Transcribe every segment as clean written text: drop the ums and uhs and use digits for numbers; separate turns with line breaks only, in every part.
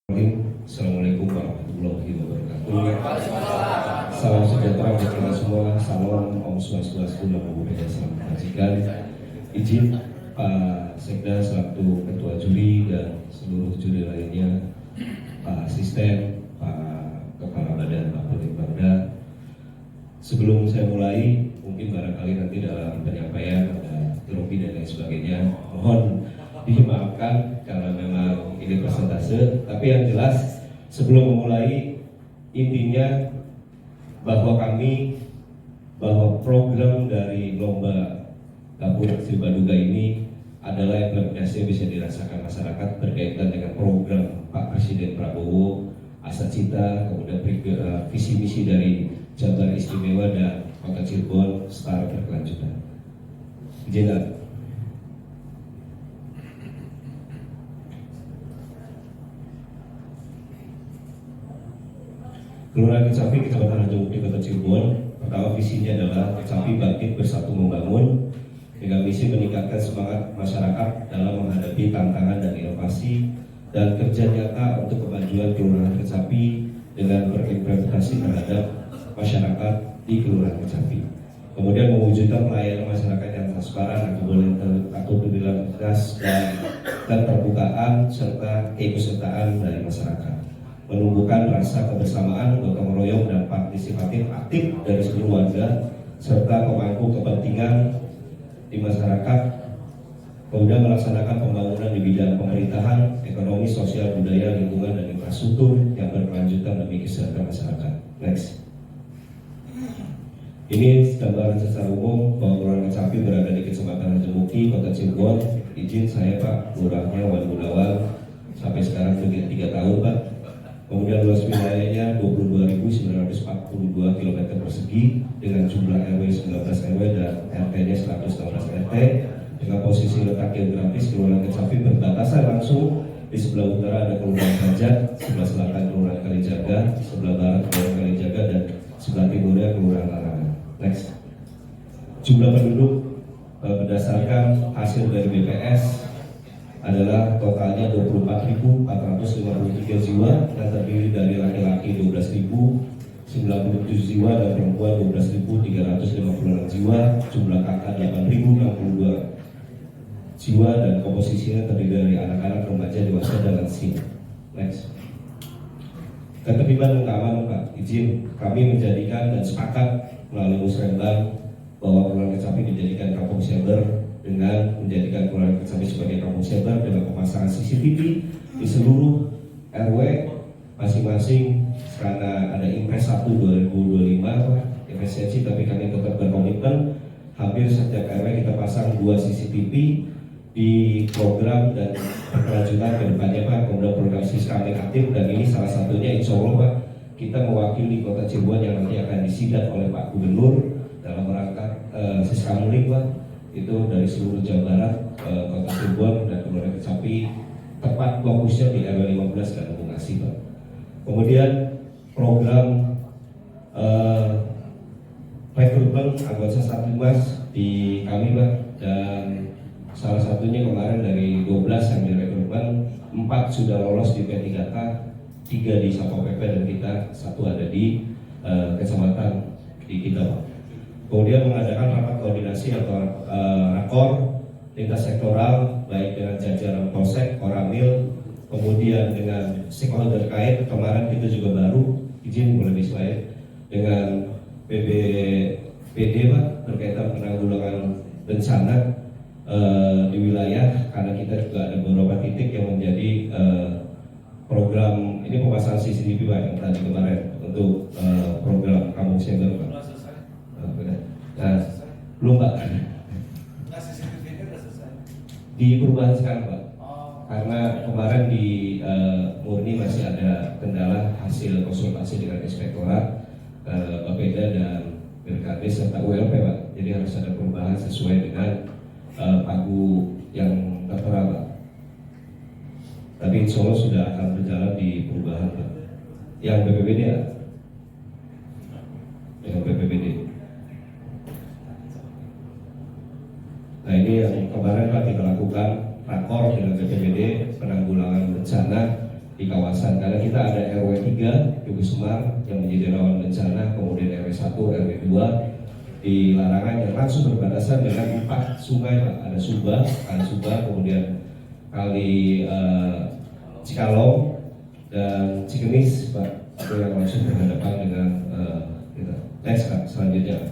Assalamualaikum warahmatullahi wabarakatuh. Salam sejahtera untuk kita semua. Salam Om Swastiastu, Namo Buddhaya, salam kebajikan. Izin Pak Sekda selaku Ketua Juri dan seluruh juri lainnya, Pak Asisten, Pak Kepala Badan, Pak Pemda. Sebelum saya mulai, mungkin barangkali nanti dalam penyampaian ada grogi dan lain sebagainya. Mohon dimaafkan karena memang ini persentase, tapi yang jelas sebelum memulai, intinya bahwa program dari lomba dapur hasil Baduga ini adalah implementasi yang bisa dirasakan masyarakat berkaitan dengan program Pak Presiden Prabowo, Asa Cita, kemudian visi misi dari Jabar Istimewa dan Kota Cirebon setara berkelanjutan. Izin. Kelurahan Kecapi, Kecamatan Harjamukti, Kota Cirebon. Pertama, visinya adalah Kecapi bangkit bersatu membangun dengan misi meningkatkan semangat masyarakat dalam menghadapi tantangan dan inovasi dan kerja nyata untuk kemajuan Kelurahan Kecapi dengan berimplementasi terhadap masyarakat di Kelurahan Kecapi. Kemudian mewujudkan pelayanan masyarakat yang transparan, akuntabilitas dan keterbukaan serta keikutsertaan dari masyarakat. Menumbuhkan rasa kebersamaan, gotong royong dan partisipatif aktif dari seluruh warga serta pemangku kepentingan di masyarakat. Kemudian melaksanakan pembangunan di bidang pemerintahan, ekonomi, sosial, budaya, lingkungan dan infrastruktur yang berkelanjutan demi kesejahteraan masyarakat. Next. Ini gambaran secara umum bahwa Kelurahan Kecapi berada di Kecamatan Harjamukti, Kota Cirebon. Izin saya Pak, lurahnya Wan Gunawan, sampai sekarang sudah 3 tahun Pak. Kemudian luas wilayahnya 22.942 km persegi dengan jumlah RW 19 RW dan RT-nya 116 RT. Dengan posisi letak geografis, Kelurahan Kecapi berbatasan langsung. Di sebelah utara ada Kelurahan Kajat, sebelah selatan Kelurahan Kalijaga, sebelah barat Kelurahan Kalijaga, dan sebelah timurnya Kelurahan Larangan. Next. Jumlah penduduk berdasarkan hasil dari BPS adalah totalnya 24.453 jiwa yang terdiri dari laki-laki 12.097 jiwa dan perempuan 12.356 jiwa, jumlah kakak 8.062 jiwa dan komposisinya terdiri dari anak-anak, remaja, dewasa dan lansia. Next. Ketertiban dan keamanan Pak, izin kami menjadikan dan sepakat melalui musrenbang bahwa Kelurahan Kecapi dijadikan kampung cyber dengan menjadikan Kelurahan Kecapi sebagai kampung cyber dengan pemasangan CCTV di seluruh RW masing-masing karena ada Impres 1 2025 efisiensi, tapi kami tetap berkomitmen hampir setiap RW kita pasang 2 CCTV di program dan berkelanjutan ke depannya Pak. Kemudian program Siskaling aktif dan ini salah satunya insya Allah Pak, kita mewakili Kota Cirebon yang nanti akan disidat oleh Pak Gubernur dalam rangka Siskaling Pak, itu dari seluruh Jawa Barat, Kota Cirebon dan Kelurahan Kecapi, tepat fokusnya di RW 15 dan Bungasi Pak. Kemudian program rekrutmen anggota Satlimas di kami Pak, dan salah satunya kemarin dari 12 yang direkrutmen, 4 sudah lolos di P3K, 3 di Satpol PP dan kita 1 ada di kecamatan di kita Pak. Kemudian mengadakan rapat koordinasi atau rakor lintas sektoral baik dengan jajaran Polsek, Koramil, kemudian dengan stakeholder terkait. Kemarin kita juga baru izin boleh slide dengan BPBD Pak berkaitan penanggulangan bencana di wilayah, karena kita juga ada beberapa titik yang menjadi program ini pemasangan CCTV Pak yang tadi kemarin untuk program Kampung Cyber Pak. Nah, belum Pak. Di perubahan sekarang Pak. Karena kemarin di Murni masih ada kendala hasil konsultasi dengan Inspektorat, Bapeda dan BKD serta ULP Pak. Jadi harus ada perubahan sesuai dengan pagu yang tertera Pak. Tapi insya Allah sudah akan berjalan di perubahan Pak. Yang BPBD ya? Yang BPBD. Nah ini yang kemarin Pak kita lakukan rakor dengan BPBD penanggulangan bencana di kawasan, karena kita ada RW 3 Ibu Semar yang menjadi rawan bencana, kemudian RW 1, RW 2 di larangan yang langsung berbatasan dengan 4 sungai Pak. Ada Kali Subah, kemudian Kali Cikalong dan Cikenis Pak, itu yang langsung berhadapan dengan kita. Next Pak, selanjutnya.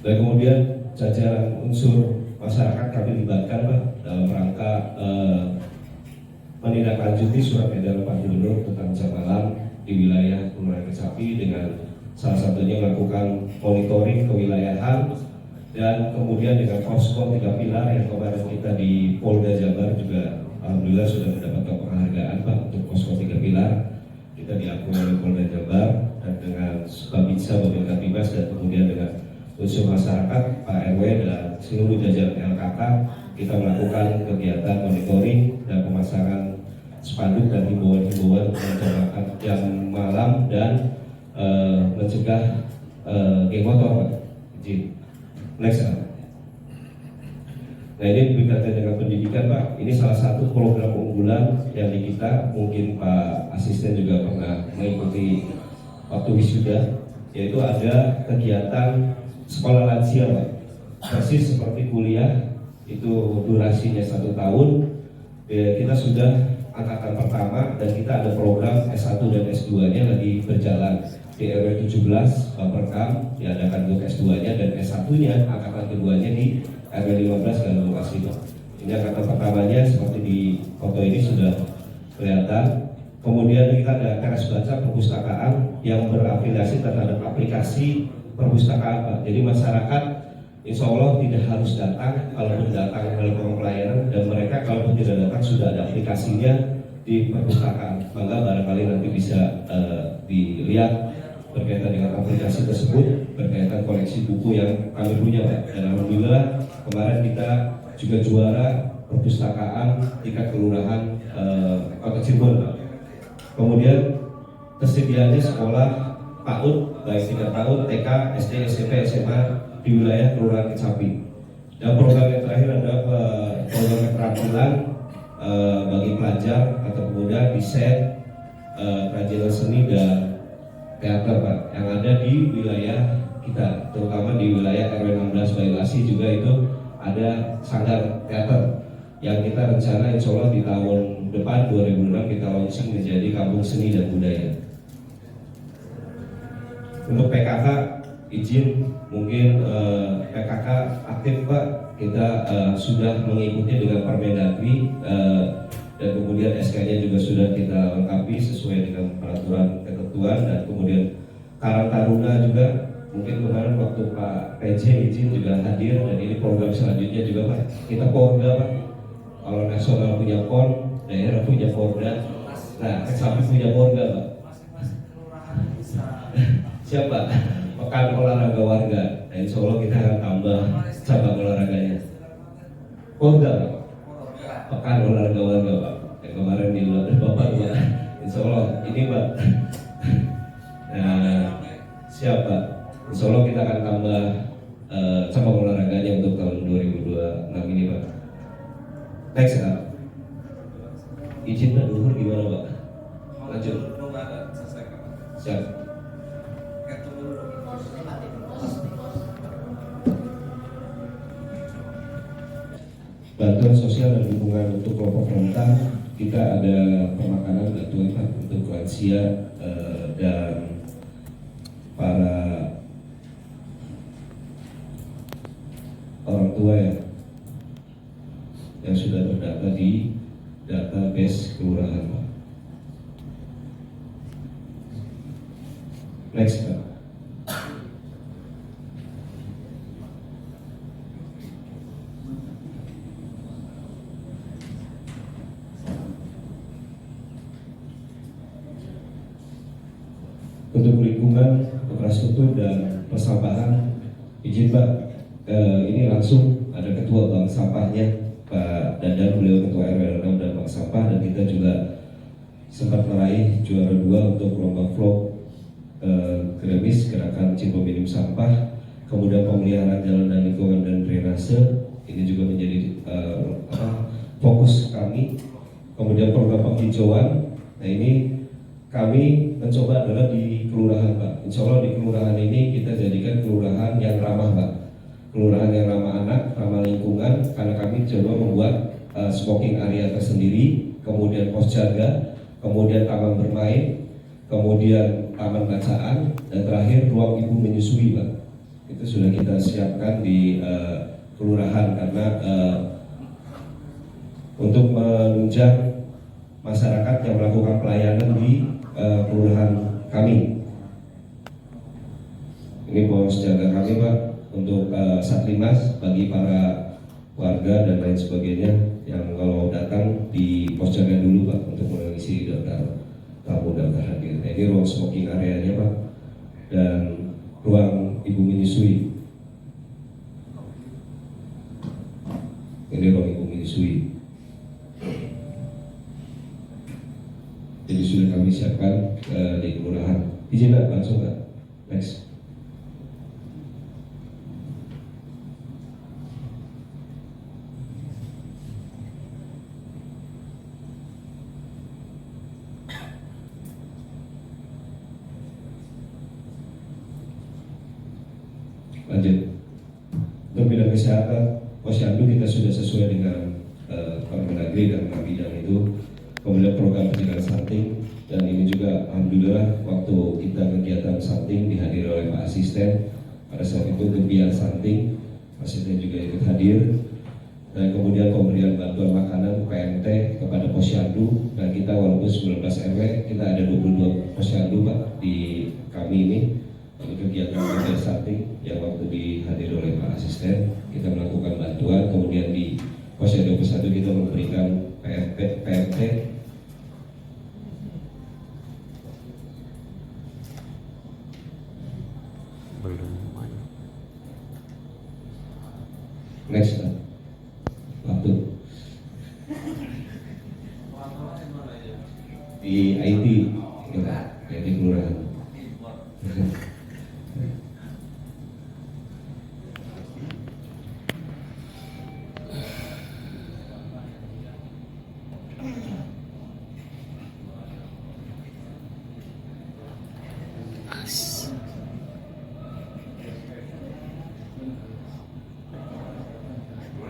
Dan kemudian jajaran unsur masyarakat kami libatkan Pak dalam rangka menindaklanjuti surat edaran Pak Gubernur tentang jam malam di wilayah Kelurahan Kecapi dengan salah satunya melakukan monitoring kewilayahan, dan kemudian dengan posko 3 pilar yang kemarin kita di Polda Jabar juga alhamdulillah sudah mendapatkan penghargaan Pak untuk posko 3 pilar. Kita diakui oleh Polda Jabar, dan dengan Babinsa, Babinsa Bibas, dan kemudian dengan unsur masyarakat, Pak RW dan seluruh jajaran LKK, kita melakukan kegiatan monitoring dan pemasangan spanduk dan himbauan-himbauan menjalankan jam malam dan mencegah geng motor Pak. Izin. Next. Nah, ini berkaitan dengan pendidikan Pak. Ini salah satu program unggulan yang di kita, mungkin Pak Asisten juga pernah mengikuti waktu wisuda, yaitu ada kegiatan sekolah lansia Pak. Persis seperti kuliah, itu durasinya 1 tahun. Kita sudah angkatan pertama dan kita ada program S1 dan S2 nya lagi berjalan di RW 17 Baperkam, diadakan untuk S2 nya, dan S1 nya angkatan keduanya di RW 15 Gandul Lokasi Pak. Ini angkatan pertamanya seperti di foto ini sudah kelihatan. Kemudian kita ada kelas baca perpustakaan yang berafiliasi terhadap aplikasi perpustakaan Pak. Jadi masyarakat insya Allah tidak harus datang, kalaupun datang melakukan pelayanan, dan mereka kalaupun tidak datang sudah ada aplikasinya di perpustakaan. Maka barangkali nanti bisa dilihat berkaitan dengan aplikasi tersebut, berkaitan koleksi buku yang kami punya Pak. Dan alhamdulillah kemarin kita juga juara perpustakaan tingkat kelurahan Kota Cirebon Pak. Kemudian tersediaannya sekolah PAUD baik tingkat PAUD, TK, SD, SMP, SMA di wilayah Kelurahan Kecapi. Dan program yang terakhir adalah program keterampilan bagi pelajar atau pemuda desain, kerajinan seni dan teater Pak, yang ada di wilayah kita, terutama di wilayah RW 16 Bailasi juga itu ada sanggar teater yang kita rencana insya Allah di tahun depan 2006 kita launching menjadi kampung seni dan budaya. Untuk PKK izin mungkin PKK aktif Pak, kita sudah mengikuti dengan Permendagri dan kemudian SK-nya juga sudah kita lengkapi sesuai dengan peraturan ketentuan, dan kemudian Karang Taruna juga mungkin kemarin waktu Pak PJ izin juga hadir, dan ini program selanjutnya juga Pak. Kita Porda Pak, kalau nasional punya PON, daerah punya Porda, nah Kecapi punya Porda Pak. Siapa? Pekan olahraga warga. Nah, insya Allah kita akan tambah cabang olahraganya. Porda Pak. Pekan olahraga warga Pak. Yang kemarin di Bapak Pak. Insya Allah ini Pak. Nah, siapa? Insya Allah kita akan tambah cabang olahraganya untuk tahun 2026 ini Pak. Next Pak. Izin dan luhur gimana Pak? Lanjut. Siap. Bantuan sosial dan dukungan untuk kelompok rentan, kita ada pemakanan bantuan Pak untuk lansia dan para orang tua yang sudah terdata di database kelurahan Pak. Next Pak. Untuk lingkungan, infrastruktur dan persampahan, izin Pak, ini langsung ada ketua bank sampahnya Pak Dadan, beliau ketua RW 6 dan Bank Sampah, dan kita juga sempat meraih juara 2 untuk lomba vlog Gremis gerakan Cibo Minim Sampah. Kemudian pemeliharaan jalan dan lingkungan dan drainase ini juga menjadi fokus kami. Kemudian program penghijauan, nah ini kami mencoba adalah di kelurahan, Pak. Insya Allah di kelurahan ini kita jadikan kelurahan yang ramah, Pak. Kelurahan yang ramah anak, ramah lingkungan, karena kami coba membuat smoking area tersendiri, kemudian pos jaga, kemudian taman bermain, kemudian taman bacaan, dan terakhir ruang ibu menyusui, Pak. Itu sudah kita siapkan di kelurahan karena untuk menunjang masyarakat yang melakukan pelayanan di kelurahan kami. Ini pos jaga kami, Pak, untuk Satlimas bagi para warga dan lain sebagainya yang kalau datang di pos jaga dulu, Pak, untuk mengisi daftar tamu daftar hadir. Nah, ini ruang smoking areanya, Pak, dan ruang ibu menyusui. Ini ruang ibu menyusui. Jadi sudah kami siapkan di kelurahan. Izin, Pak, langsung, Pak. Next. Lanjut. Untuk bidang kesehatan, Posyandu kita sudah sesuai dengan Permendagri dan bidang itu. Kemudian program pencegahan stunting, dan ini juga alhamdulillah waktu kita kegiatan stunting dihadiri oleh Pak Asisten. Pada saat itu kegiatan stunting, asisten juga ikut hadir. Dan kemudian pemberian bantuan makanan PMT kepada Posyandu, dan kita walaupun 19 RW, kita ada 22 Posyandu, Pak, di kami ini. Kegiatan stunting yang waktu dihadiri oleh Pak Asisten, kita melakukan bantuan. Kemudian di Posyandu Pesatu kita memberikan PMT. Next, Pak. Waktu di IT, ya, di kelurahan.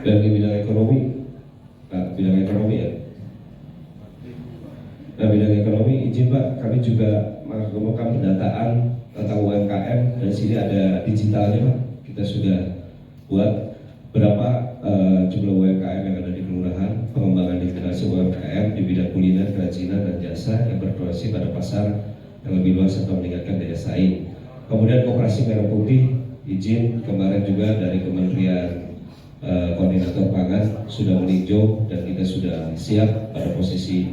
Dan di bidang ekonomi, bidang ekonomi ya. Nah, bidang ekonomi, izin, Pak, kami juga melakukan pendataan tentang UMKM, dan sini ada digitalnya, Pak. Kita sudah buat berapa jumlah UMKM yang ada di kelurahan, pengembangan integrasi UMKM di bidang kuliner, kerajinan, dan jasa yang berproduksi pada pasar yang lebih luas atau meningkatkan daya saing. Kemudian Koperasi Merah Putih, izin kemarin juga dari Kementerian Koordinator Pangan sudah meninjau, dan kita sudah siap pada posisi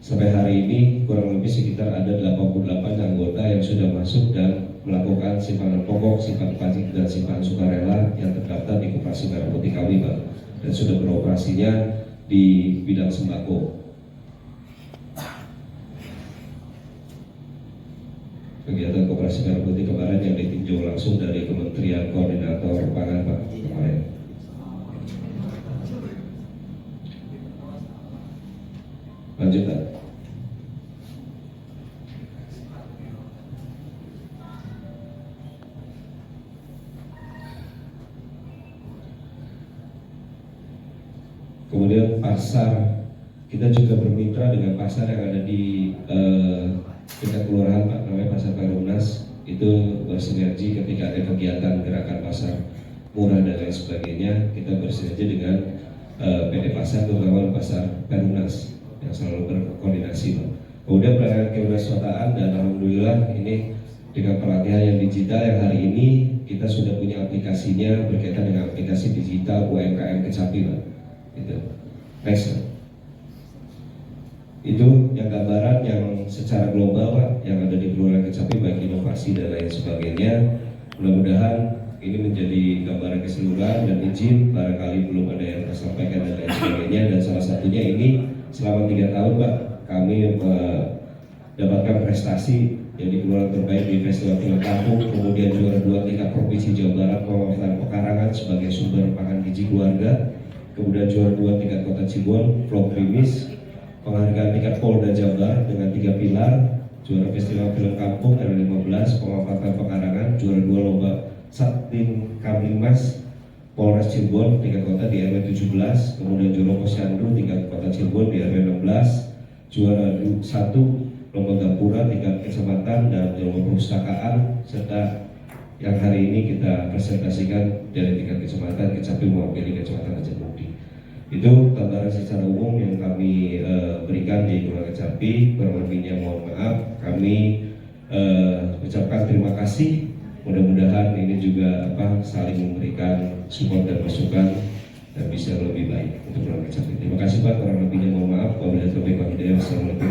sampai hari ini kurang lebih sekitar ada 88 anggota yang sudah masuk dan melakukan simpanan pokok, simpan pajak, dan simpan sukarela yang terdaftar di Koperasi Merah Putih kami, Pak, dan sudah beroperasinya di bidang sembako. Kegiatan Koperasi Merah Putih kemarin yang ditinjau langsung dari Kementerian Koordinator Pangan, Pak, kemarin. Lanjut, Pak. Kemudian pasar, kita juga bermitra dengan pasar yang ada di tingkat kelurahan, Pak, namanya Pasar Perumnas. Itu bersinergi ketika ada kegiatan gerakan pasar murah dan lain sebagainya, kita bersinergi dengan PD Pasar, terutama Pasar Perumnas yang selalu berkoordinasi, Pak. Kemudian pelayanan kewirausahaan, dan alhamdulillah ini dengan pelatihan yang digital yang hari ini kita sudah punya aplikasinya berkaitan dengan aplikasi digital UMKM Kecapi, Pak. Itu. Next, Pak. Itu yang gambaran yang secara global, Pak, yang ada di Kelurahan Kecapi baik inovasi dan lain sebagainya. Mudah-mudahan ini menjadi gambaran keseluruhan dan izin barangkali belum ada yang tersampaikan dan lain sebagainya. Dan salah satunya ini selama 3 tahun Pak, kami mendapatkan prestasi jadi juara terbaik di Festival Film Kampung, kemudian juara 2 tingkat provinsi Jawa Barat pemanfaatan pekarangan sebagai sumber pangan gizi keluarga, kemudian juara 2 tingkat Kota Cirebon vlog primis, penghargaan tingkat Polda Jabar dengan 3 pilar, juara Festival Film Kampung RW15 pemanfaatan pekarangan, juara 2 lomba Saktim Kamlimas Polres Cirebon tingkat kota di RW 17, kemudian juara Posyandu tingkat Kota Cirebon di RW 16, juara 1 lomba gapura tingkat kecamatan dan lomba perpustakaan, serta yang hari ini kita presentasikan dari tingkat kecamatan Kecapil mewakili kecamatan Rajamukti. Itu gambaran secara umum yang kami berikan di Kelurahan Kecapi. Kurang lebihnya mohon maaf. Kami ucapkan terima kasih. Mudah-mudahan ini juga saling memberikan support dan masukan dan bisa lebih baik untuk Kelurahan Kecapi. Terima kasih Pak. Kurang lebihnya mohon maaf. Wabillahi taufiq wal hidayah. Wassalamualaikum